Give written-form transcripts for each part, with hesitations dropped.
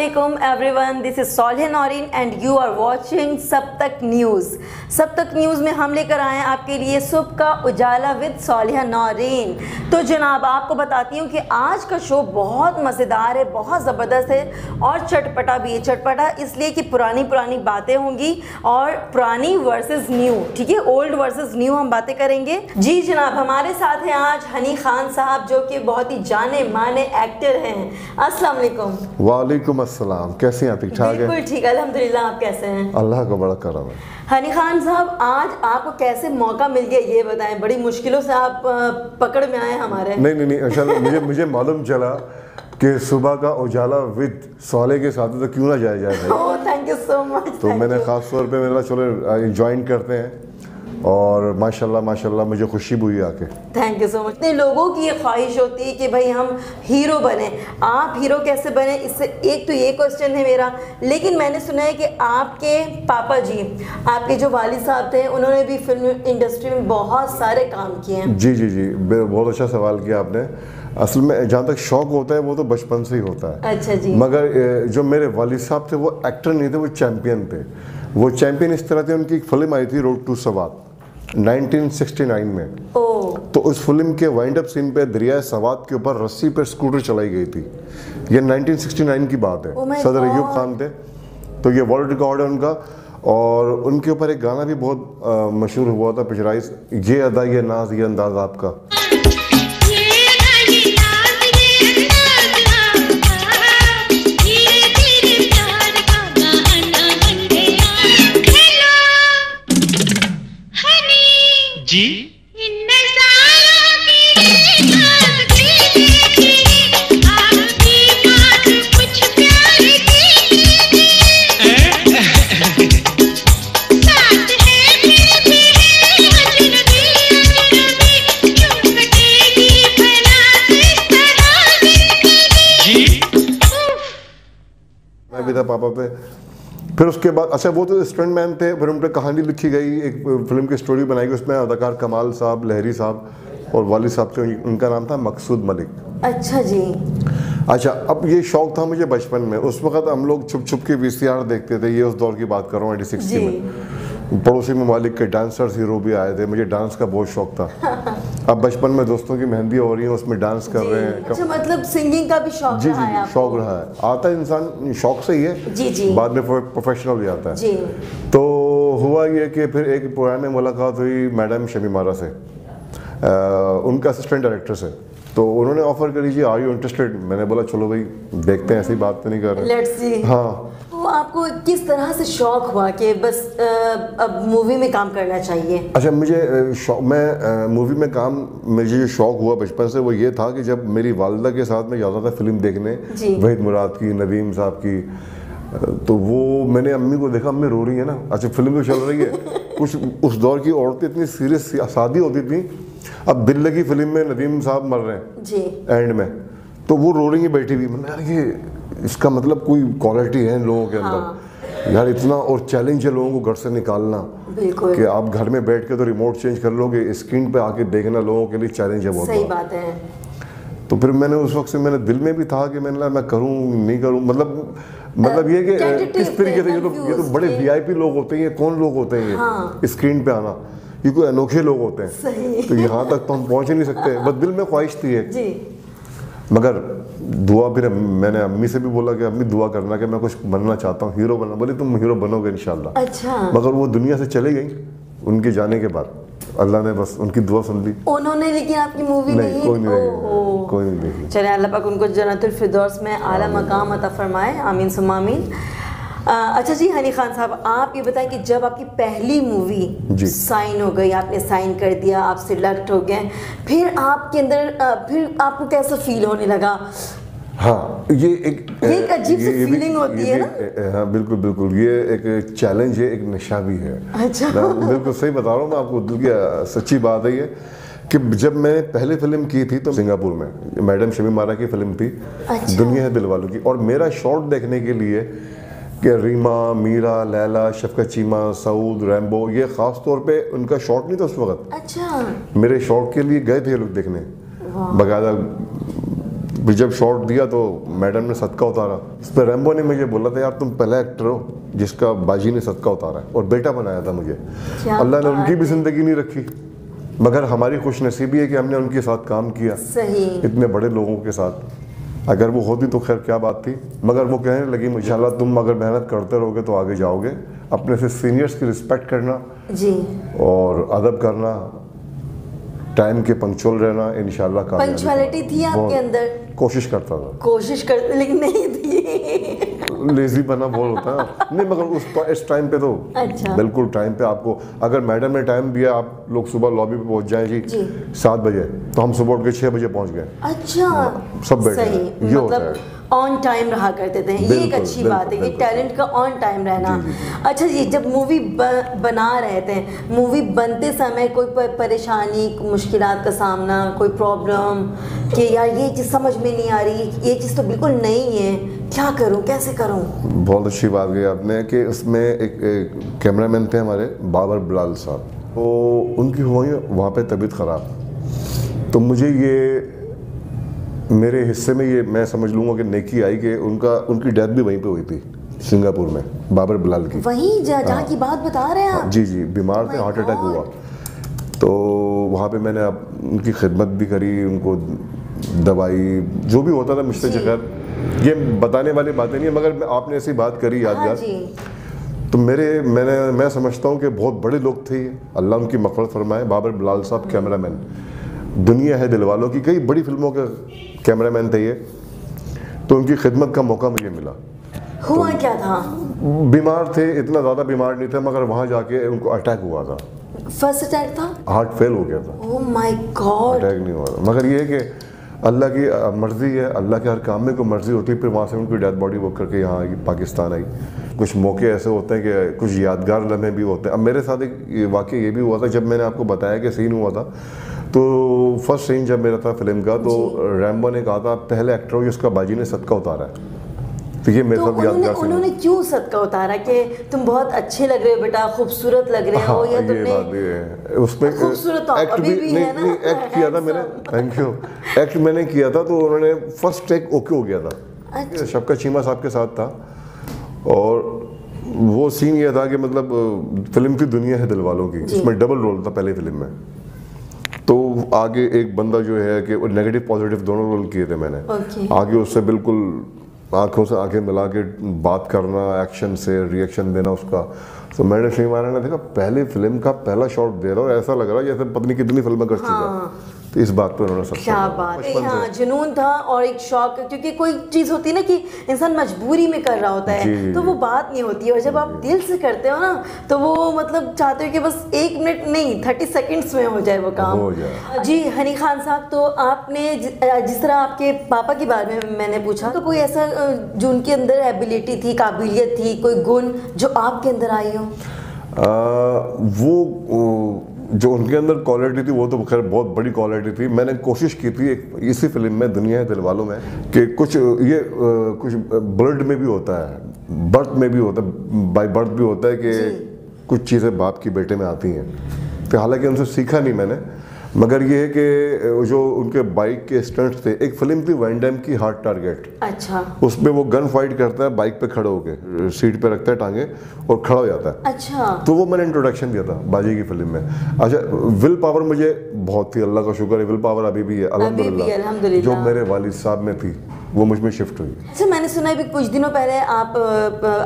Assalamualaikum everyone, this is Soliha Noreen and you are watching सब तक news. सब तक न्यूज़ में हम लेकर आए हैं आपके लिए सुबह का उजाला विद सोलिहा नौरीन। तो जनाब आपको बताती हूँ कि आज का शो बहुत मज़ेदार है, बहुत ज़बरदस्त है और चटपटा भी है। चटपटा इसलिए कि पुरानी पुरानी बातें होंगी और पुरानी वर्सेस न्यू, ठीक है, ओल्ड वर्सेस न्यू हम बातें करेंगे। जी जनाब, हमारे साथ हैं आज हनी खान साहब जो कि बहुत ही जाने माने एक्टर हैं। अस्सलाम वालेकुम। वालेकुम अस्सलाम, कैसे हैं? ठीक ठाक है? बिल्कुल ठीक, अल्हम्दुलिल्लाह। आप कैसे हैं? अल्लाह का बड़ा करम है। हनी खान साहब, आज आपको कैसे मौका मिल गया ये बताएं। बड़ी मुश्किलों से आप पकड़ में आए हमारे। नहीं इंशाल्लाह मुझे मालूम चला कि सुबह का उजाला विद सोले के साथ तो क्यों ना जाया जाए। Oh thank you so much. तो मैंने ख़ास तौर पे मेरा चलो ज्वाइन करते हैं और माशाल्लाह मुझे खुशी हुई आके। Thank you so much. इतने लोगों की ये ख्वाहिश होती है कि भाई हम हीरो बने। आप हीरो कैसे बने, इससे एक तो ये क्वेश्चन है मेरा। लेकिन मैंने सुना है कि आपके पापा जी, आपके जो वालिद साहब थे, उन्होंने भी फिल्म इंडस्ट्री में बहुत सारे काम किए हैं। जी, बहुत अच्छा सवाल किया आपने। असल में जहाँ तक शौक़ होता है वो तो बचपन से ही होता है। अच्छा जी। मगर जो मेरे वालिद साहब थे वो एक्टर नहीं थे, वो चैम्पियन थे। वो चैम्पियन इस तरह थे, उनकी एक फिल्म आई थी रोड टू सवात 1969 में। तो उस फिल्म के वाइंड अप सीन पे दरिया सवात के ऊपर रस्सी पे स्कूटर चलाई गई थी। ये 1969 की बात है। सदर अयूब खान थे, तो ये वर्ल्ड रिकॉर्ड है उनका। और उनके ऊपर एक गाना भी बहुत मशहूर हुआ था, पिक्चराइज, ये अदा ये नाज ये अंदाज आपका। जी मैं भी था पापा पे। फिर उसके बाद अच्छा वो तो स्टंटमैन थे, फिर उन पर कहानी लिखी गई, एक फिल्म की स्टोरी बनाई गई, उसमें अदाकार कमाल साहब, लहरी साहब और वालिद साहब थे, उनका नाम था मकसूद मलिक। अच्छा जी। अच्छा, अब ये शौक था मुझे बचपन में। उस वक्त हम लोग छुप के VCR देखते थे। ये उस दौर की बात कर रहा हूँ 86 में। पड़ोसी ममालिक के डांसर्स हीरो भी आए थे। मुझे डांस का बहुत शौक था। अब बचपन में दोस्तों की मेहंदी हो रही है, उसमें डांस कर रहे हैं। अच्छा, मतलब सिंगिंग का भी शौक जी रहा है आपको? शौक रहा है। आता है इंसान शौक से ही है, जी बाद में प्रोफेशनल भी आता है जी। तो हुआ ये कि फिर एक पुराने मुलाकात हुई मैडम शमीमारा से, उनका असिस्टेंट डायरेक्टर से। तो उन्होंने ऑफर करी, जी आर यू इंटरेस्टेड? मैंने बोला चलो भाई देखते हैं, ऐसी बात तो नहीं कर रहे। Let's see. हाँ। तो आपको किस तरह से शौक हुआ कि बस अब मूवी में काम करना चाहिए? अच्छा, मैं मूवी में काम, मुझे जो शौक हुआ बचपन से वो ये था कि जब मेरी वालदा के साथ में जाता था फिल्म देखने, वहीद मुराद की, नदीम साहब की, तो वो मैंने अम्मी को देखा, अम्मी रो रही है ना। अच्छा, फिल्म तो चल रही है, कुछ उस दौर की औरतें इतनी सीरियस शादी होती थी। अब दिल लगी फिल्म में नदीम साहब मर रहे हैं जी एंड में, तो वो रो रही है बैठी हुई। मैंने यार ये इसका मतलब कोई क्वालिटी है इन लोगों के अंदर यार, इतना और चैलेंज है लोगों को घर से निकालना। बिल्कुल। कि आप घर में बैठ के तो रिमोट चेंज कर लोगे, स्क्रीन पे आके देखना लोगों के लिए चैलेंज है बहुत। सही बात है। तो फिर मैंने उस वक्त से मेरे दिल में भी था कि मैं करूं नहीं करूं, मतलब ये कि किस तरीके से ये तो बड़े VIP लोग होते हैं, ये कौन लोग होते हैं ये स्क्रीन पे आना, ये कोई अनोखे लोग होते हैं। सही। तो यहाँ तक तो हम पहुँच ही नहीं सकते। बस दिल में ख्वाहिश थी एक जी। मगर दुआ, फिर मैंने अम्मी से भी बोला कि अम्मी दुआ करना कि मैं कुछ बनना चाहता हूँ, हीरो बनना। बोली तुम हीरो बनोगे इंशाल्लाह। अच्छा। मगर वो दुनिया से चली गई उनके जाने के बाद। अल्लाह ने बस उनकी दुआ सुन ली। उन्होंने लेकिन आपकी मूवी नहीं, कोई नहीं देखी। चले, अल्लाह पाक उनको जन्नतुल फिरदौस में आला मकाम अता फरमाए, आमीन सुम्मा आमीन। अच्छा जी हनी खान साहब, आप ये बताएं कि जब आपकी पहली मूवी साइन हो गई, आपने साइन कर दिया, आप सिलेक्ट हो गए, फिर आपके अंदर फिर आपको कैसा फील होने लगा? हाँ, ये एक अजीब सी फीलिंग होती है ना? हाँ बिल्कुल, ये एक चैलेंज है, एक नशा भी है। अच्छा। बिल्कुल सही बता रहा हूँ मैं आपको, दिल की सच्ची बात है ये कि जब मैंने पहली फिल्म की थी तो सिंगापुर में मैडम शमीमारा की फिल्म थी। अच्छा। दुनिया है दिल वालों की। और मेरा शॉट देखने के लिए कि रीमा, मीरा, लैला, शफकत चीमा, सऊद, रैम्बो, ये ख़ास तौर पे उनका शॉट नहीं था उस वक्त। अच्छा। मेरे शॉट के लिए गए थे लोग देखने, बाकायदा फिर जब शॉट दिया तो मैडम ने सदका उतारा। इस पर रैम्बो ने मुझे बोला था, यार तुम पहला एक्टर हो जिसका बाजी ने सदका उतारा है, और बेटा बनाया था मुझे। अल्लाह ने उनकी भी जिंदगी नहीं रखी, मगर हमारी खुशनसीबी है कि हमने उनके साथ काम किया। सही। इतने बड़े लोगों के साथ। अगर वो होती तो खैर क्या बात थी, मगर वो कहने लगी इंशाल्लाह तुम अगर मेहनत करते रहोगे तो आगे जाओगे, अपने से सीनियर्स की रिस्पेक्ट करना जी, और अदब करना, टाइम के पंक्चुअल रहना, इंशाल्लाह पंक्चुअलिटी थी आपके अंदर? कोशिश करता था, कोशिश करते लेकिन नहीं थी। लेजी बना बहुत होता है नहीं, मगर इस टाइम पे तो अच्छा। बिल्कुल टाइम पे आपको, अगर मैडम ने टाइम दिया आप लोग सुबह लॉबी पे पहुंच जाएं जी 7 बजे, तो हम सुबह उठ के 6 बजे पहुंच गए। अच्छा, सब बैठे सही, ये होता मतलब है। ऑन टाइम रहा करते थे, ये एक अच्छी बात है, ये टैलेंट का ऑन टाइम रहना। अच्छा जी, जब मूवी बना रहे थे, मूवी बनते समय कोई परेशानी, मुश्किलात का सामना, कोई प्रॉब्लम कि यार ये चीज़ समझ में नहीं आ रही, ये चीज़ तो बिल्कुल नहीं है, क्या करूं, कैसे करूं? बहुत अच्छी बात कही आपने कि उसमें एक कैमरामैन थे हमारे बाबर बिलाल साहब, तो उनकी हुई वहाँ पे तबीयत ख़राब, तो मुझे ये मेरे हिस्से में ये मैं समझ लूँगा कि नेकी आई कि उनकी डेथ भी वहीं पे हुई थी सिंगापुर में, बाबर बिलाल की। वहीं जहाँ की बात बता रहे हैं आप? जी जी, बीमार थे, हार्ट अटैक हुआ, तो वहाँ पे मैंने उनकी खिदमत भी करी, उनको दवाई जो भी होता था मुझसे, जगह ये बताने वाली बातें नहीं है, मगर आपने ऐसी बात करी यादगार, तो मैं समझता हूँ कि बहुत बड़े लोग थे, अल्लाह उनकी मग़फ़िरत फरमाए। बाबर बिलाल साहब कैमरामैन, दुनिया है दिलवालों की कई बड़ी फिल्मों के कैमरामैन थे ये, तो उनकी खिदमत का मौका मुझे मिला। हुआ क्या था? बीमार थे, इतना ज़्यादा बीमार नहीं थे, मगर वहाँ जाके उनको अटैक हुआ था। फर्स्ट अटैक था? हार्ट फेल हो गया था। Oh my God. अटैक नहीं हुआ था, मगर ये है कि अल्लाह की मर्ज़ी है, अल्लाह के हर काम में कोई मर्ज़ी होती है। फिर वहाँ से उनकी डेथ बॉडी वो करके यहाँ आई, पाकिस्तान आई। कुछ मौके ऐसे होते हैं कि कुछ यादगार लम्हे भी होते हैं। अब मेरे साथ एक वाक़ई ये भी हुआ था, जब मैंने आपको बताया कि सीन हुआ था, तो फर्स्ट सीन जब मेरा था फिल्म का, तो रैम्बो ने कहा था पहले एक्टर हो जिसका बाजी ने सदका उतारा है, तो ये मेरे साथ यादगार सीन। उन्होंने क्यों सदका उतारा कि तुम बहुत अच्छे लग रहे हो बेटा, खूबसूरत लग रहे हो, या तुमने उसमें खूबसूरत तो अभी भी है ना? एक्ट किया था मैंने, थैंक यू, एक्ट मैंने किया था, तो उन्होंने फर्स्ट टेक ओके हो गया था। अच्छा। शफकत चीमा साहब के साथ था, और वो सीन ये था कि मतलब फिल्म की दुनिया है दिलवालों की, इसमें डबल रोल था पहले फिल्म में, तो आगे एक बंदा जो है कि नेगेटिव पॉजिटिव दोनों रोल किए थे मैंने। आगे उससे बिल्कुल आंखों से आंखें मिला के बात करना, एक्शन से रिएक्शन देना उसका, तो मैंने श्री महाराज ने देखा पहले फिल्म का पहला शॉट दे रहा और ऐसा लग रहा है जैसे पत्नी कितनी फिल्में कर चुका। तो इस बात पे उन्होंने सब क्या बात है, हाँ, जुनून था और एक शौक, क्योंकि कोई चीज़ होती है ना कि इंसान मजबूरी में कर रहा होता है, तो वो बात नहीं होती है, और जब आप दिल से करते हो ना, तो वो मतलब चाहते हो कि बस 1 मिनट नहीं 30 सेकंड्स में हो जाए वो काम, हो जाए। जी हनी खान साहब, तो आपने जिस तरह आपके पापा के बारे में मैंने पूछा, तो कोई ऐसा जो उनके अंदर एबिलिटी थी, काबिलियत थी, कोई गुण जो आपके अंदर आई हो? वो जो उनके अंदर क्वालिटी थी वो तो खैर बहुत बड़ी क्वालिटी थी। मैंने कोशिश की थी इसी फिल्म में दुनिया है दिलवालों में कि कुछ ब्लड में भी होता है, बर्थ में भी होता है, बाय बर्थ भी होता है कि कुछ चीज़ें बाप की बेटे में आती हैं। तो हालांकि उनसे सीखा नहीं मैंने, मगर ये है कि जो उनके बाइक के स्टंट्स थे, एक फिल्म थी वैन डैम की हार्ड टारगेट, अच्छा, उसमें वो गन फाइट करता है बाइक पे खड़े होके, सीट पे रखता है टांगे और खड़ा हो जाता है। अच्छा, तो वो मैंने इंट्रोडक्शन दिया था बाजी की फिल्म में। अच्छा, विल पावर मुझे बहुत थी, अल्लाह का शुक्र है, विल पावर अभी भी है अल्हम्दुलिल्लाह, जो मेरे वालिद साहब में थी वो मुझ में शिफ्ट हुई। अच्छा, मैंने सुना है भी कुछ दिनों पहले आप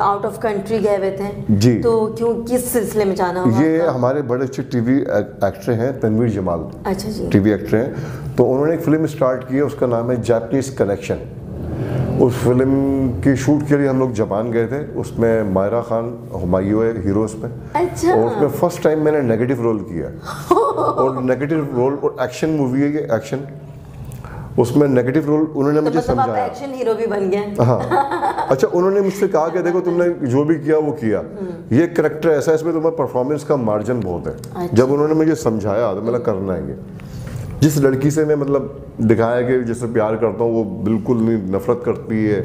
आउट ऑफ कंट्री गए हुए थे जी, तो क्यों, किस सिलसिले में जाना हुआ? ये हमारे बड़े अच्छे टीवी एक्टर हैं तनवीर जमाल। अच्छा जी, टीवी एक्टर हैं, तो उन्होंने एक फिल्म स्टार्ट की है, उसका नाम है जापानीज कनेक्शन। उस फिल्म की शूट के लिए हम लोग जापान गए थे, उसमें मायरा खान हुमायूं है हीरो उसमें। अच्छा, और उसमें फर्स्ट टाइम मैंने नेगेटिव रोल किया और नेगेटिव रोल, और एक्शन मूवी है ये, एक्शन, उसमें नेगेटिव रोल उन्होंने मुझे समझाया। आप एक्शन हीरो भी बन गए? हाँ। अच्छा, उन्होंने मुझसे कहा कि देखो तुमने जो भी किया वो किया, ये करैक्टर ऐसा है, इसमें तुम्हारा परफॉर्मेंस का मार्जिन बहुत है। अच्छा। जब उन्होंने मुझे समझाया तो मैंने करना है ये। जिस लड़की से मैं मतलब दिखाया कि जिससे प्यार करता हूँ वो बिल्कुल नहीं, नफरत करती है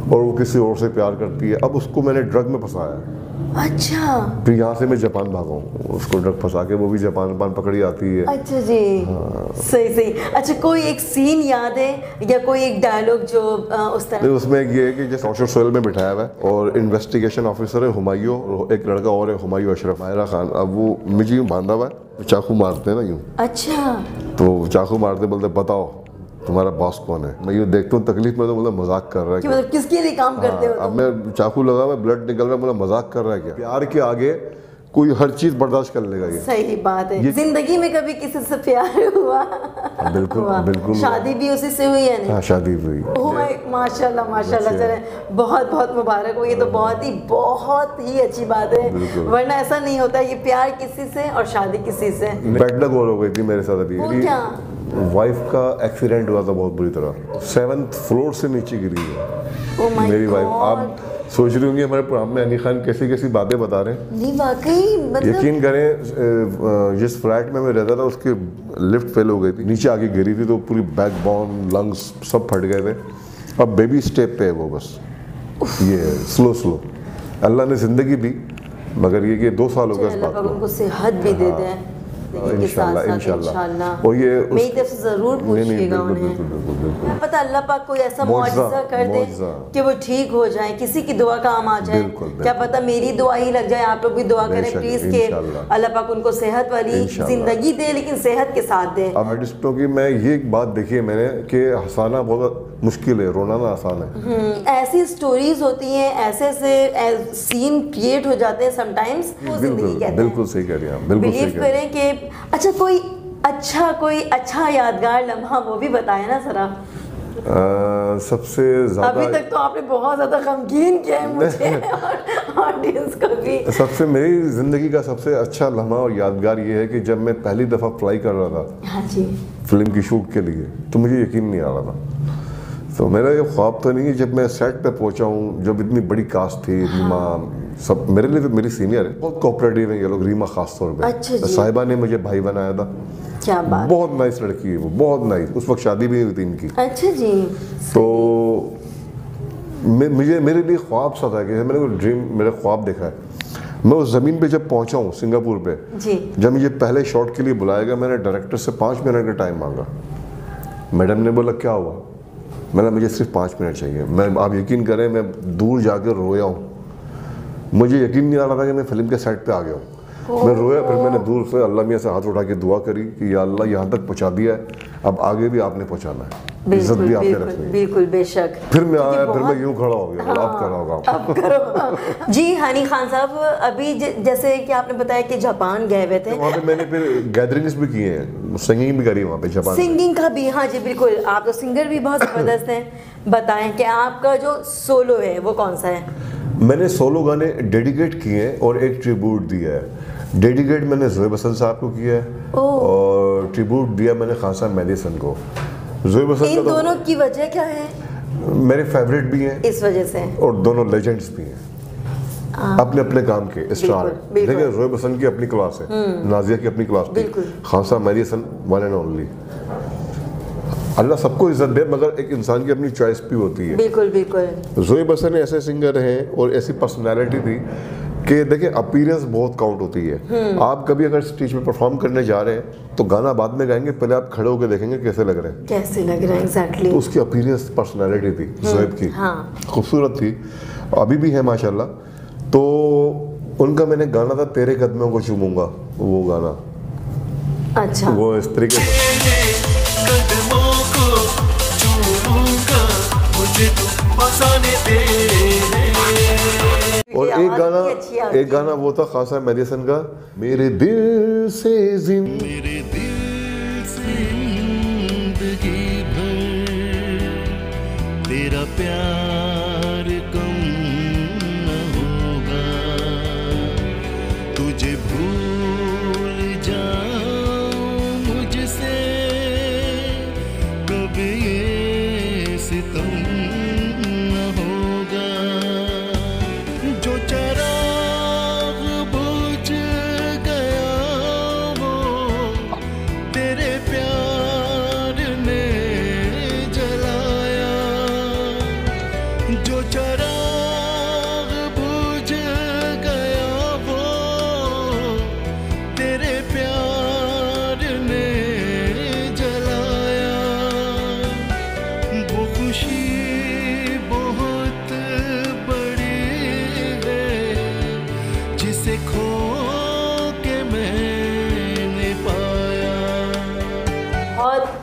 और वो किसी और से प्यार करती है, अब उसको मैंने ड्रग में फंसाया। अच्छा फिर यहाँ से मैं जापान भागा हूँ, उसको ड्रग फंसा के, वो भी जापान पकड़ी आती है। अच्छा जी। सही सही। अच्छा कोई एक सीन याद है या कोई एक डायलॉग जो उस तरह? उसमें ये है कि जैसे ऑफिसर सोहेल में बिठाया हुआ है और इन्वेस्टिगेशन ऑफिसर है हुमायूं और एक लड़का और है हुमायूं अशरफ मायरा खान। अब वो मुझे यूँ बांधा हुआ है, चाकू मारते हैं ना यूँ। अच्छा। तो चाकू मारते बोलते बताओ तुम्हारा बॉस कौन है। मैं यूँ देखता हूँ तकलीफ में, तो बोला मजाक कर रहा है कि मतलब किसके लिए काम करते हो? अब मैं चाकू लगा हुआ, ब्लड निकल रहा है, बोला मजाक कर रहा है क्या। प्यार के आगे कोई हर चीज बर्दाश्त कर लेगा ये। सही बात है। जिंदगी में कभी किसी से प्यार हुआ? बिल्कुल बिल्कुल। शादी भी उसी से हुई है? नहीं? हाँ शादी हुई। माशाल्लाह माशाल्लाह। चले बहुत बहुत मुबारक हो, ये तो बहुत ही अच्छी बात है, वरना ऐसा नहीं होता ये प्यार किसी से और शादी किसी से। बैडलक और हो गई थी मेरे साथ अभी। क्या? वाइफ का एक्सीडेंट हुआ था बहुत बुरी तरह, 7th फ्लोर से नीचे गिरी है मेरी वाइफ। आप सोच रही होंगी हमारे प्रोग्राम में अली खान कैसी कैसी बातें बता रहे हैं। नहीं वाकई मतलब यकीन करें, जिस फ्लैट में मैं रहता था उसकी लिफ्ट फेल हो गई थी, नीचे आके गिरी थी, तो पूरी बैकबोन लंग्स सब फट गए थे। अब बेबी स्टेप पे है वो, बस ये स्लो अल्लाह ने जिंदगी दी, मगर ये कि 2 साल हो गए इस बात को। उनको सेहत भी दे दें इंशाल्लाह। और ये मेरी तरफ से जरूर पूछिएगा उन्हें, पता अल्लाह पाक कोई ऐसा मुआजिज़ा कर दे कि वो ठीक हो जाए, किसी की दुआ काम आ जाए। क्या पता मेरी दुआ ही लग जाए, आप लोग भी दुआ करें प्लीज के अल्लाह पाक उनको सेहत वाली जिंदगी दे, लेकिन सेहत के साथ दे। आर्टिस्टों की मैं ये एक बात देखी है मैंने कि हंसाना बहुत मुश्किल है, रोना ना आसान है। ऐसी स्टोरीज होती हैं, ऐसे सीन क्रिएट हो जाते हैं समटाइम्स, वो जिंदगी कहते हैं। बिल्कुल सही कह रही हैं, बिल्कुल सही बिलीव करें कि अच्छा कोई अच्छा यादगार लम्हा वो भी बताए ना जरा। सबसे ज्यादा अभी तक तो आपने बहुत ज्यादा गमगीन किया है मुझे और ऑडियंस को भी। सबसे मेरी जिंदगी का सबसे अच्छा लम्हा और यादगार ये है कि जब मैं पहली दफा फ्लाई कर रहा था, हाँ जी, फिल्म की शूट के लिए, तो मुझे यकीन नहीं आ रहा था। तो मेरा ये ख्वाब तो नहीं है, जब मैं सेट पे पहुंचा हूँ, जब इतनी बड़ी कास्ट थी, रीमा सब मेरे लिए तो मेरी सीनियर है, बहुत कोऑपरेटिव है ये लोग, रीमा खास तौर पे। अच्छा जी। साहिबा ने मुझे भाई बनाया था। क्या बात। बहुत नाइस लड़की है वो, बहुत नाइस। उस वक्त शादी भी हुई थी इनकी। अच्छा जी। तो मेरे लिए ख्वाब सा था कि मैंने वो ड्रीम, मेरा ख्वाब देखा है। मैं उस ज़मीन पे जब पहुंचा हूँ सिंगापुर पे जी, जब मुझे पहले शॉट के लिए बुलाया गया, मैंने डायरेक्टर से 5 मिनट का टाइम मांगा। मैडम ने बोला क्या हुआ, मैंने मुझे सिर्फ 5 मिनट चाहिए। मैं, आप यकीन करें, मैं दूर जाकर रोया हूँ। मुझे यकीन नहीं आ रहा था कि मैं फिल्म के सेट पे आ गया हूँ। मैं रोया, फिर मैंने दूर से अल्लाह मियाँ से हाथ उठा के दुआ करी कि या अल्लाह यहाँ तक पहुँचा दिया है, अब आगे भी आपने पहुँचाना है, इज्जत भी आपने रखनी है। बिल्कुल बेशक। फिर मैं आया, फिर मैं यूँ खड़ा हो गया। हाँ, अब करा होगा, अब करो। जी हनी खान साहब, अभी जैसे कि आपने बताया कि जापान गए हुए थे, वहाँ पे मैंने फिर गैदरिंग्स भी किए हैं, सिंगिंग भी करी वहाँ पे जापान। सिंगिंग का भी? हाँ जी बिल्कुल, आप तो सिंगर भी बहुत ज़बरदस्त हैं। बताएं कि आपका जो सोलो है वो कौन सा है? मैंने सोलो गाने डेडिकेट किए हैं और एक ट्रिब्यूट दिया है। डेडिकेट मैंने ज़ोए बसंत साहब को किया है और ट्रिब्यूट दिया मैंने खान साहब मेहदी हसन को। ज़ोए बसंत इन दोनों की वजह क्या है? मेरे फेवरेट भी हैं इस वजह से, और दोनों लेजेंड्स भी हैं अपने अपने काम के स्टार। देखिए ज़ोए बसंत की अपनी क्लास है, नाजिया की अपनी क्लास थी, Khan Sahab Mehdi Hasan one and only. Allah सबको इज्जत दे, मगर एक इंसान की अपनी चॉइस भी होती है। बिल्कुल बिल्कुल। ज़ोए बसंत ऐसे सिंगर हैं और ऐसी पर्सनैलिटी थी कि देखिए अपीयरेंस बहुत काउंट होती है। आप कभी अगर स्टेज पे परफॉर्म करने जा रहे हैं तो गाना बाद में गाएंगे, पहले आप खड़े होकर देखेंगे कैसे लग रहे हैं, कैसे लग रहे हैं एग्जैक्टली। तो उसकी अपीयरेंस पर्सनैलिटी थी ज़ोएब की, खूबसूरत थी, अभी भी है माशाल्लाह। तो उनका मैंने गाना था तेरे कदमों को चूमूंगा, वो गाना। अच्छा। वो इस तरीके से और एक गाना वो था खान साहब मेहदी हसन का, मेरे दिल से जिंदगी भर तेरा प्यार कम न होगा, तुझे भूल जाऊं मुझसे कभी ये सितम न होगा, जो चराग बुझ गया वो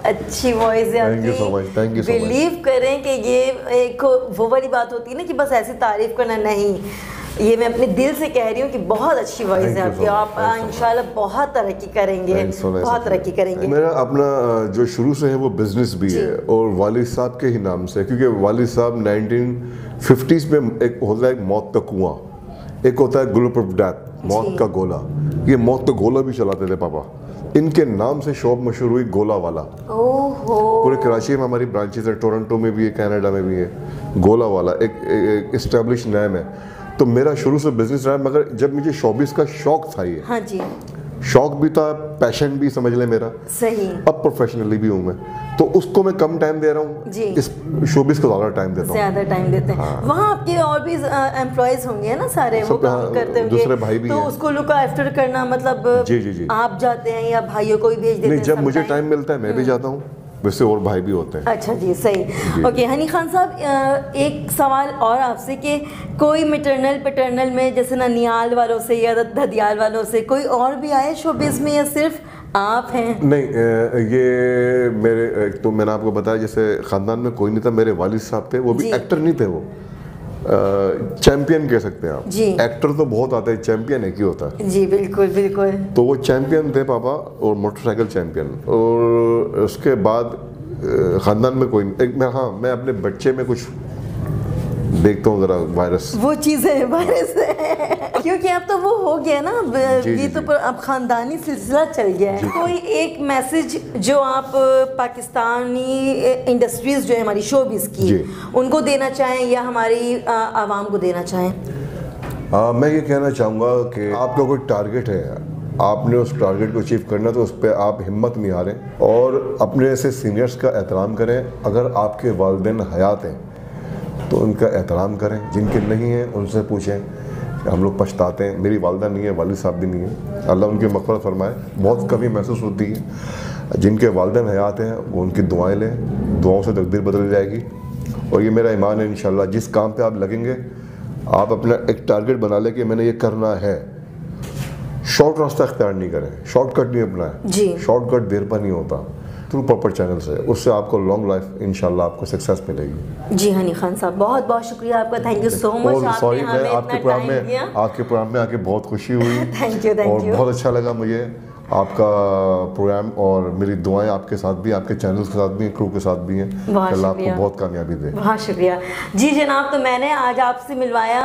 अच्छी वॉइस है Thank you so much, thank you so much. Believe करें कि ये एक वो वाली बात होती है ना कि बस ऐसी तारीफ करना नहीं, ये मैं अपने दिल से कह रही हूँ कि बहुत अच्छी वॉइस Thank है you आपकी। so much, आप thanks so much. इंशाल्लाह बहुत तरक्की करेंगे, Thanks so much. बहुत तरक्की करेंगे। मेरा अपना जो शुरू से है वो बिजनेस भी जी। है और वालिद साहब के ही नाम से, क्योंकि वालिद साहब 1950s में एक होता है मौत का कुआं, एक होता है गुल ऑफ डेथ, मौत जी। का गोला। ये मौत का गोला भी चलाते थे पापा, इनके नाम से शॉप मशहूर हुई गोला वाला। ओहो, पूरे कराची में हमारी ब्रांचेस है, टोरंटो में भी है, कनाडा में भी है। गोला वाला एक इस्टेब्लिश नेम है। तो मेरा शुरू से बिजनेस रहा है, मगर जब मुझे शोबिस का शौक था, ये हाँ जी, शौक भी था, पैशन भी समझ ले मेरा, सही। अब प्रोफेशनली भी हूँ मैं, तो उसको मैं कम टाइम दे रहा हूँ, जी। इस शोबिस को ज़्यादा टाइम देता हूँ। ज्यादा टाइम देते हैं। हाँ। वहाँ आपके और भी एम्प्लॉयज होंगे ना सारे, वो सब काम हाँ, करते होंगे, दूसरे भाई भी तो हैं। उसको लुक आफ्टर करना, मतलब जी, जी, जी। आप जाते हैं या भाइयों को भी भेज देते नहीं, हैं? जब मुझे sometime? टाइम मिलता है मैं भी जाता हूँ, वैसे और भाई भी होते हैं। अच्छा जी, सही। ओके हनी खान साहब, एक सवाल और आपसे कि कोई मैटरनल पैटर्नल में जैसे ननियाल वालों से या धदियाल वालों से कोई और भी आए शोबिस में या सिर्फ आप हैं? नहीं, ये मेरे तो मैंने आपको बताया, जैसे ख़ानदान में कोई नहीं था। मेरे वालिद साहब थे, वो भी जी। एक्टर नहीं थे, वो चैंपियन कह सकते हैं आप। जी। एक्टर तो बहुत आता है, चैंपियन एक ही होता है। जी बिल्कुल बिल्कुल। तो वो चैंपियन थे पापा, और मोटरसाइकिल चैंपियन। और उसके बाद ख़ानदान में कोई हाँ, मैं अपने बच्चे में कुछ देखता हूँ ज़रा वायरस, वो चीज़ें वायरस है क्योंकि अब तो वो हो गया ना, जी, ये जी, तो जी। अब खानदानी सिलसिला चल गया है। कोई एक मैसेज जो आप पाकिस्तानी इंडस्ट्रीज जो है हमारी शोबिस की, जी। उनको देना चाहें या हमारी आवाम को देना चाहें? मैं ये कहना चाहूँगा कि आपका कोई टारगेट है, आपने उस टारगेट को अचीव करना, तो उस पर आप हिम्मत नहीं हारें और अपने ऐसे सीनियर्स का एहतराम करें। अगर आपके वालिदैन हयात हैं तो उनका एहतराम करें, जिनके नहीं हैं उनसे पूछें। हम लोग पछताते हैं, मेरी वालिदा नहीं है, वालिद साहब भी नहीं है, अल्लाह उनकी मग़फ़िरत फरमाए। बहुत कमी महसूस होती है। जिनके वालिदैन हयात हैं वो उनकी दुआएं लें, दुआओं से तकदीर बदल जाएगी। और ये मेरा ईमान है, इंशाल्लाह जिस काम पे आप लगेंगे, आप अपना एक टारगेट बना लें कि मैंने ये करना है। शॉर्ट रास्ता अख्तियार नहीं करें, शॉर्टकट नहीं अपनाएं। जी। शॉर्टकट देर पर नहीं होता, थ्रू प्रॉपर चैनल से, उससे आपको लॉन्ग लाइफ इंशाल्लाह आपको सक्सेस मिलेगी। जी हनी खान साहब, बहुत बहुत शुक्रिया आपका, थैंक यू सो मच। और सॉरी, मैं आपके प्रोग्राम में आके बहुत खुशी हुई। थैंक यू थैंक और यू। बहुत अच्छा लगा मुझे आपका प्रोग्राम, और मेरी दुआएं आपके साथ भी, आपके चैनल्स के साथ भी, क्रू के साथ भी हैं। बहुत अल्लाह आपको शुक्रिया। बहुत कामयाबी दे। बहुत शुक्रिया जी जनाब। तो मैंने आज आपसे मिलवाया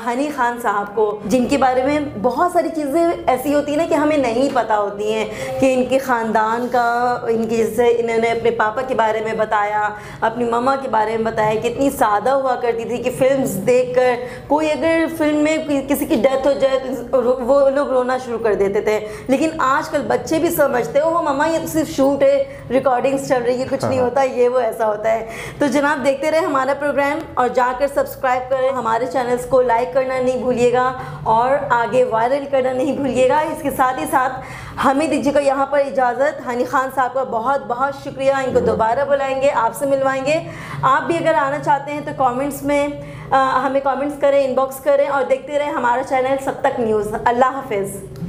हनी खान साहब को, जिनके बारे में बहुत सारी चीज़ें ऐसी होती हैं ना कि हमें नहीं पता होती हैं, कि इनके ख़ानदान का, इनके जैसे इन्होंने अपने पापा के बारे में बताया, अपनी मम्मा के बारे में बताया, कितनी सादा हुआ करती थी कि फिल्म्स देखकर कोई अगर फिल्म में किसी की डेथ हो जाए तो वो लोग रोना शुरू कर देते थे। लेकिन आजकल बच्चे भी समझते हो, मम्मा ये तो सिर्फ शूट है, रिकॉर्डिंग्स चल रही है, कुछ नहीं होता, ये वो ऐसा होता है। तो जनाब देखते रहे हमारा प्रोग्राम और जाकर सब्सक्राइब करें, हमारे चैनल्स को लाइक करना नहीं भूलिएगा और आगे वायरल करना नहीं भूलिएगा। इसके साथ ही साथ हमें दीजिएगा यहाँ पर इजाज़त। हनी खान साहब का बहुत बहुत शुक्रिया, इनको दोबारा बुलाएंगे, आपसे मिलवाएंगे। आप भी अगर आना चाहते हैं तो कमेंट्स में हमें कमेंट्स करें, इनबॉक्स करें और देखते रहें हमारा चैनल सब तक न्यूज़। अल्लाह हाफिज़।